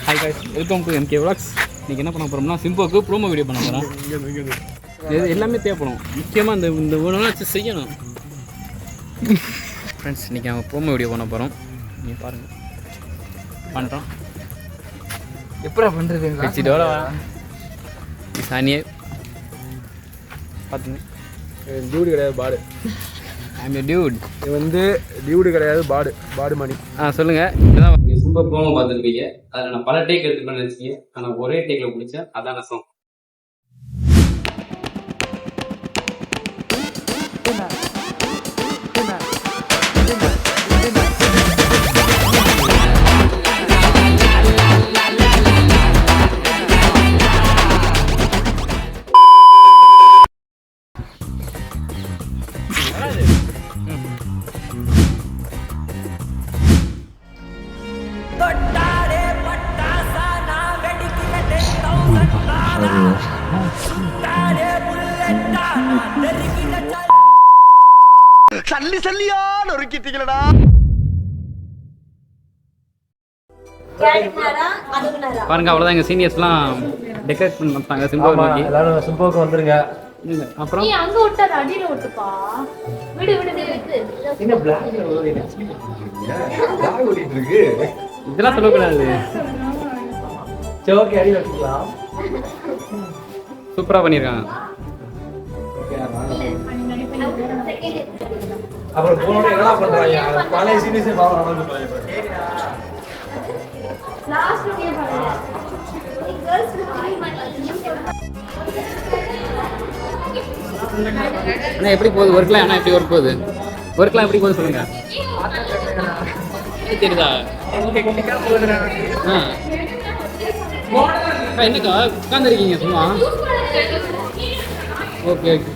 Hi guys, welcome to MK Vlogs. இன்றைக்கி என்ன பண்ண போகிறோம்னா சிம்போக்கு ப்ரோமோ வீடியோ பண்ண போகிறோம். இது எல்லாமே தேவைப்படும், முக்கியமாக இந்த ஒன்று வச்சு செய்யணும். ஃப்ரெண்ட்ஸ், இன்றைக்கி நம்ம ப்ரோமோ வீடியோ பண்ண போகிறோம். நீ பாருங்கள் பண்ணுறோம். எப்படா பண்ணுறது? வச்சுட்டோட சானியே பார்த்துங்க. டியூடு கிடையாது, பாடு. I'm a Dude. இது வந்து டியூடு கிடையாது, பாடு மணி. சொல்லுங்கள். இதுதான் நீங்கள் சிம்போ ப்ரோமோ பார்த்துருப்பீங்க. அதில் நான் பல டேக் எடுத்துக்கணும்னு நினச்சிங்க. ஆனால் ஒரே டேக்கில் பிடிச்சேன், அதான் நசம். சல்லியான ஒரு கிட்டிகளடா. பாருங்க, அவ்வளோதான். எங்கள் சீனியர்ஸ்லாம் டெக்கரேட் பண்ணி வந்தாங்க சிம்போ நோக்கி. எல்லாரும் சிம்போக்கு வந்துருங்க. அப்புறம் அங்க விட்டாரு, அடியில விட்டுப்பா. விடு என்ன பிளாக் ஓடிட்டு இருக்கு? இதெல்லாம் சொல்லக்கூடாது. சரி, ஓகே, அடி வச்சுக்கலாம். சூப்பராக பண்ணியிருக்காங்க. அப்புறம் போனோட என்ன பண்றாங்க? பழைய சீரியஸே பாவம். அண்ணா எப்படி போகுது ஒர்க்லாம்? அண்ணா எப்படி ஒர்க் போகுது? ஒர்க்லாம் எப்படி போகுது சொல்லுங்க. தெரியுதா? என்னக்கா உட்காந்துருக்கீங்க சும்மா? Okay okay.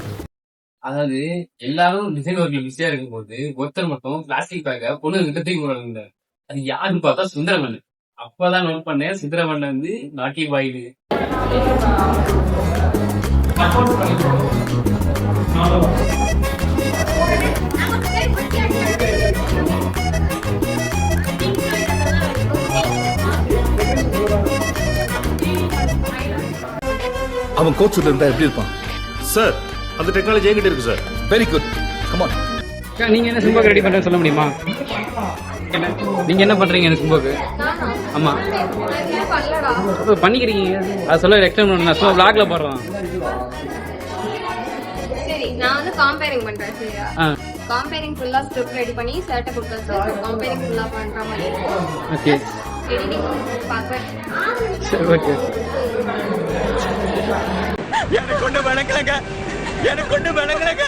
அதாவது எல்லாரும் டிசைன் ஒர்க்ல பிஸியா இருக்கும் போது ஒருத்தர் மட்டும் பிளாஸ்டிக் பேக்கை பொண்ணு கிட்ட தூக்கி போறாங்க. அது யாருன்னு பார்த்தா சுந்தரமன். அப்பதான் நோட் பண்ணேன், சுந்தரமன் வந்து நாட்டி பாயிலு. அவன் கோச் இருந்தா எப்படி இருப்பான் சார்? அந்த டெக்னாலஜி என்கிட்ட இருக்கு sir. Very good, come on. நீங்க என்ன சிம்போக்கு ரெடி பண்றேன்னு சொல்ல முடியுமா? நீங்க என்ன பண்றீங்க எனக்கு சிம்போக்கு? ஆமா பண்ணிக்கிறீங்க, அதை சொல்ல எக்ஸ்பிளைன் பண்ண. நான் சும்மா vlogல போடுறேன். சரி, நான் வந்து காம்பேரிங் பண்றேன். சரியா? காம்பேரிங் ஃபுல்லா ஸ்கிரிப்ட் ரெடி பண்ணி சர்ட்ட கொடுத்தேன் சார். காம்பேரிங் ஃபுல்லா பண்ற மாதிரி. ஓகே, எடிட்டிங் பார்க்கறேன். சரி, ஓகே. எனக்கு கொண்டு வணக்கலங்க, எனக்கு கொண்டு வணக்கலங்க.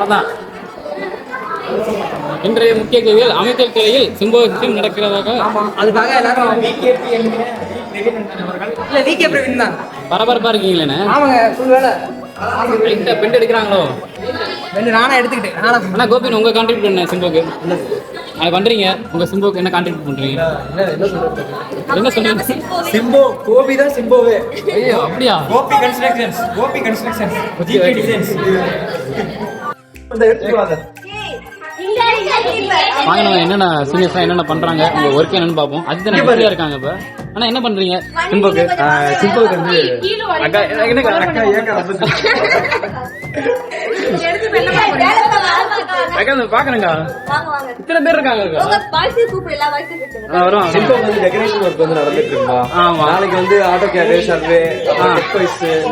அதான் இன்றைய முக்கிய கேள்விகள். அமைச்சர் துறையில் சிம்போசியம் நடக்கிறதாக. அதுக்காக எல்லாரும் விகே பிரவீன் தான் பரபரப்பா இருக்கீங்களே. ஆமாங்க, ஃபுல் வேலை. லைட்டா பெண்ட் எடுக்கிறாங்களோ? நானே எடுத்துக்கிட்டேன். அண்ணா கோபின், உங்க கான்ட்ரிபியூட் பண்ண சிம்போக்கு அது பண்றீங்க. உங்க சிம்போக்கு என்ன கான்ட்ரிபியூட் பண்றீங்க? என்ன சொல்றீங்க? சிம்போ கோபி தான் சிம்போவே. ஐயோ, அப்படியா? Gopi constructions designs. வாங்க, என்னென்ன சீரியஸா என்னென்ன பண்றாங்க, உங்க ஒர்க் என்னன்னு பாப்போம். அதுதான் நிறைய இருக்காங்க. இப்ப ஆனா என்ன பண்றீங்க சிம்போக்கு? சிம்போக்கு வந்து அக்கா அக்கா ஏக்கா பாக்குறேங்க. இத்தனை பேர் இருக்காங்க. சிம்போக்கு வந்து டெக்கரேஷன் ஒர்க் வந்து நடந்துட்டு இருக்கா. ஆமா, நாளைக்கு வந்து ஆட்டோ கேட் சர்வே,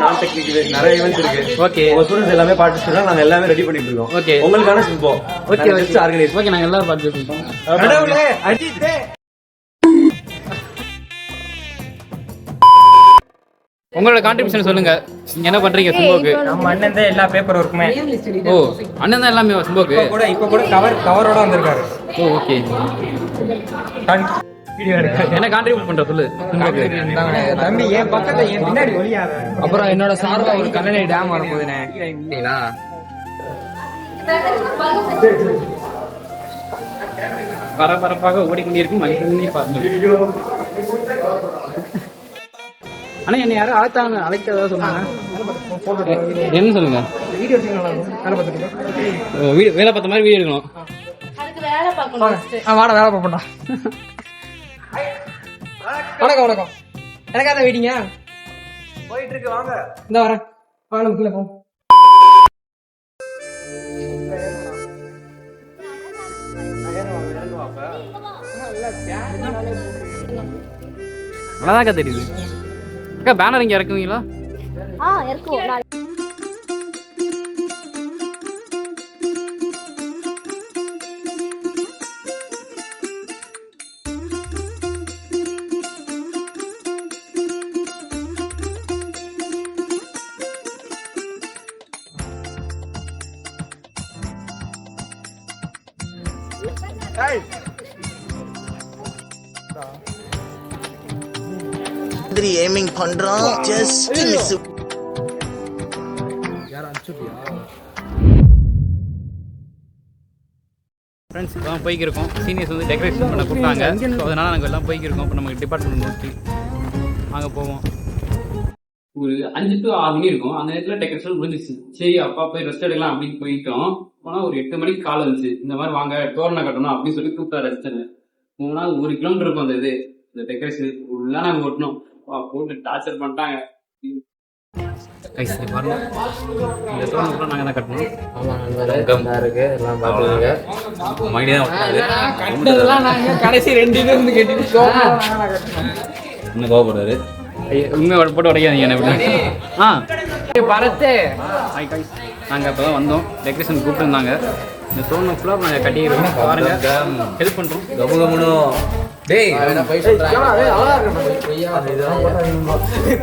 நான் டெக்னிக் நிறைய ஈவென்ட்ஸ் இருக்கு. ஓகே, உங்க ஸ்டூடெண்ட்ஸ் எல்லாமே பார்ட்டிசிபேட், நாங்க எல்லாமே ரெடி பண்ணிட்டு இருக்கோம். ஓகே, உங்களுக்கான சிம்போ. Okay, organise. ஓகே, நாங்க எல்லாரும் பார்த்துட்டு உங்களோட கான்ட்ரிபியூஷன் சொல்லுங்க. நீங்க என்ன பண்றீங்க சிம்போக்கு? நம்ம அண்ணன் தான் எல்லா பேப்பர் ஒர்க்குமே. ஓ, அண்ணன் தான் எல்லாமே சிம்போக்கு. இப்ப கூட கவரோட வந்திருக்காரு. ஓ, ஓகே. என்ன கான்ட்ரிபியூட் பண்ற சொல்லு சிம்போக்கு. தம்பி என் பக்கத்துல என் பின்னாடி ஒளியாத. அப்புறம் என்னோட சார்பா ஒரு கல்லணை டேம் வரப்போகுதுண்ணே. பரபரப்பாக ஓடிக்கொண்டிருக்கும் மனிதனே பாருங்க. ஆனா என்ன யாரும் அழைத்ததா சொன்னாங்க. என்ன சொல்லுங்க? வீடியோ வேலை பார்த்துட்டு வேலை பார்த்த மாதிரி வீடியோ எடுக்கணும். அதுக்கு வேலை பார்க்கணும் first. வாடா வேலை பார்ப்போம்டா. வணக்கம் வணக்கம். எனக்காக தான் வெயிட்டிங்க. போயிட்டு இருக்கு வாங்க. இந்த வரேன். வாங்க நமக்குள்ள போ. நல்லாதாக்கா தெரியுது. அக்கா பேனர் இங்கே இறக்குவீங்களா? இருக்கும். ஏமிங் பண்றோம் ஜஸ்ட் மிஸ். ஃப்ரெண்ட்ஸ் இப்போ போய்க்கிருக்கோம். சீனியர்ஸ் வந்து டெக்கரேஷன் பண்ண கொடுத்தாங்க. ஸோ அதனால் நாங்கள் எல்லாம் போய்க்கிருக்கோம். இப்போ நமக்கு டிபார்ட்மெண்ட் மோஸ்ட்லி அங்கே போவோம். ஒரு 5 to 6 மணி இருக்கும். அந்த நேரத்தில் டெக்கரேஷன் முடிஞ்சிச்சு. சரி அப்பா போய் ரெஸ்ட் எடுக்கலாம் அப்படின்னு போயிட்டோம். போனால் ஒரு 8 மணிக்கு கால் வந்துச்சு. இந்த மாதிரி வாங்க தோரணை கட்டணும் அப்படின்னு சொல்லி கூப்பிட்டா ரெஸ்ட். போனால் 1 கிலோமீட்டர் இருக்கும் அந்த இது இந்த டெக்கரேஷன் ஃபுல்லாக நாங்கள் ஓட்டணும். போட்டு டார்ச்சர் பண்ணிட்டாங்க. இந்த தோரணை நாங்கள் தான் கட்டணும். கடைசி 2 இது வந்து கேட்டு இன்னும் கோவப்படுறாரு. உண்மை போட்டு உடைக்காதீங்க என்ன எப்படி பரத்து. நாங்கள் இப்போ தான் வந்தோம். டெக்கரேஷன் கூப்பிட்டுருந்தாங்க. இந்த தோரணை ஃபுல்லாக நாங்கள் கட்டிக்கிறோம். பாருங்க ஹெல்ப் பண்ணுறோம்.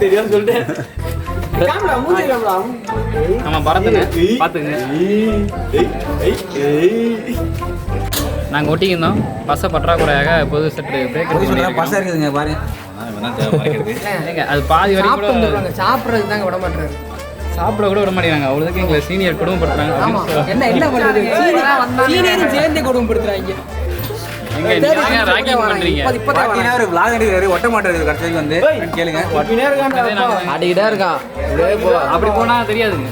தெரியாம சொல்லிட்டேன். ஆமா பரத்துங்க பாத்துங்க. நாங்கள் ஒட்டிக்கிருந்தோம். பச பற்றாக்குறையாக பொது செட்டு பசா இருக்குதுங்க பாருங்க. அது பாதி வரைக்கும் சாப்பிட்றதுக்கு தாங்க விட மாட்டாரு. சாப்பிட கூட விட மாட்டேங்கிறாங்க. அவ்வளோதுக்கு எங்களை சீனியர் குடும்பப்படுத்துறாங்க. என்ன பண்றது? சீனியரும் சேர்ந்து கொடுமைப்படுத்துறாங்க. ஒட்ட மாட்டாரு கடைசி வந்து கேளுங்க. அப்படி போனா தெரியாதுங்க.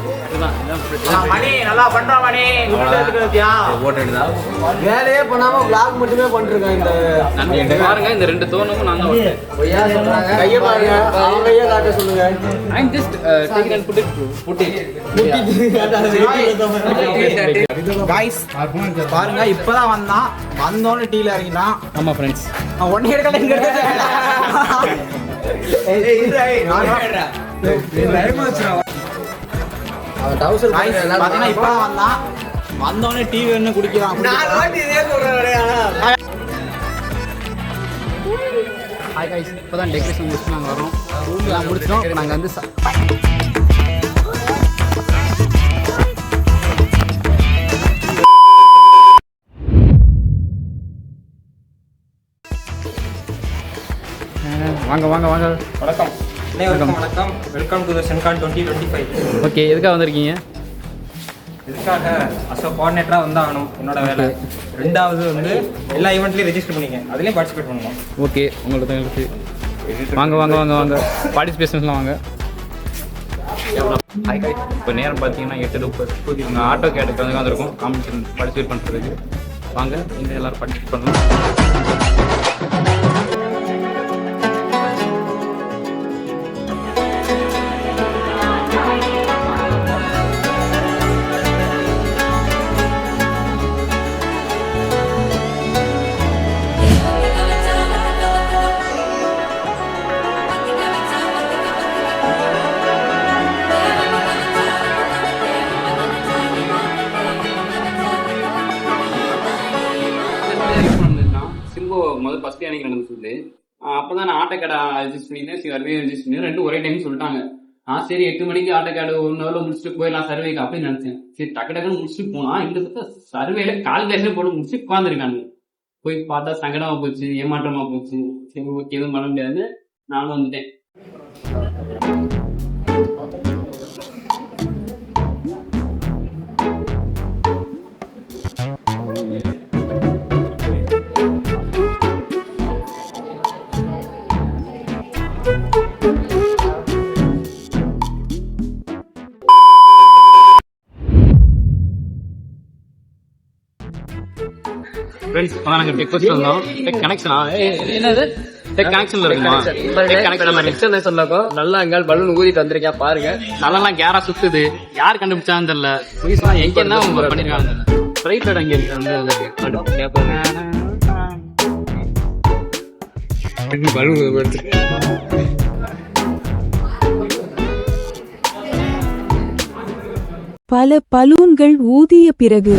வேலையே பண்ணாம vlog மட்டுமே பண்ணிருக்காங்க. இந்த பாருங்க இந்த 2 தோரணமும் நான் தான் கையை பாருங்க. அவங்க கையை காட்ட சொல்லுங்க. I'm just taking and put it. Guys பாருங்க இப்பதான் வந்தோன்னு டீல இறங்கிட்டான். ஆமா ஃப்ரெண்ட்ஸ். 1 இயர் கட்ட இங்க பாத்தீங்கன்னா இப்பதான் வந்தோடனே டீ வேணும்னு குடிக்கிறான். ஹாய் கைஸ், இப்போதான் டெக்கரேஷன் முடிச்சு நாங்கள் வரோம். ரூம்லாம் முடிச்சிட்டோம். நாங்கள் வந்து வாங்க வாங்க வாங்க. வணக்கம் வணக்கம். Welcome to the Chencon 2025. Okay, எதுக்காக வந்திருக்கீங்க? இதுக்காக அசோ கோஆர்டினேட்டராக வந்தாகணும். என்னோட வேலை. 2வது வந்து எல்லா ஈவெண்ட்லையும் ரெஜிஸ்டர் பண்ணிங்க. அதுலேயும் பார்ட்டிசிபேட் பண்ணணும். ஓகே, உங்களுக்கு வாங்க வாங்க வாங்க வாங்க பார்ட்டிசிபேஷன்ஸ்லாம் வாங்க. ஹாய் காய், இப்போ நேரம் பார்த்தீங்கன்னா 8:30. இவங்க ஆட்டோ கேட்டுக்கு வந்து வந்திருக்கோம் காம்படிஷன் பார்ட்டிசிபேட் பண்ணுறதுக்கு. வாங்க நீங்கள் எல்லோரும் பார்ட்டிசிபேட் பண்ணலாம். முதல் ஃபர்ஸ்ட் அன்னைக்கு நடந்துச்சு. அப்பதான் நான் ஆட்டோக்கடை ரெஜிஸ்டர் பண்ணியிருந்தேன், சர்வே ரெஜிஸ்டர் பண்ணி 2 ஒரே டைம் சொல்லிட்டாங்க. சரி 8 மணிக்கு ஆட்டோக்காடு 1 ஹவர்ல முடிச்சுட்டு போயிடலாம் சர்வேக்கு அப்படின்னு நினைச்சேன். சரி டக்கு டக்குன்னு முடிச்சுட்டு போனா இந்த பக்கம் சர்வேல கால்குலேஷன் போட்டு முடிச்சு உட்காந்துருக்காங்க. போய் பார்த்தா சங்கடமா போச்சு, ஏமாற்றமா போச்சு. சரி ஓகே, எதுவும் பண்ண முடியாது, நானும் வந்துட்டேன். ஃப்ரெண்ட்ஸ் நாங்க டெக் ஃபெஸ்ட் வந்தோம். டெக் கனெக்ஷனா என்னது? டெக் கனெக்ஷன்ல இருக்குமா? டெக் கனெக்ஷன் நம்ம நெக்ஸ்ட் என்ன சொல்லக்கோ நல்லா எங்கால் பலூன் ஊதிட்டு வந்திருக்கேன் பாருங்க. நல்லா கேரா சுத்துது. யார் கண்டுபிடிச்சான்னு தெரியல. புதுசா எங்க என்ன பண்ணிருக்காங்க. ரைட் லைட் அங்க இருக்கு. பலூன் எடுத்து பல பலூன்கள் ஊதிய பிறகு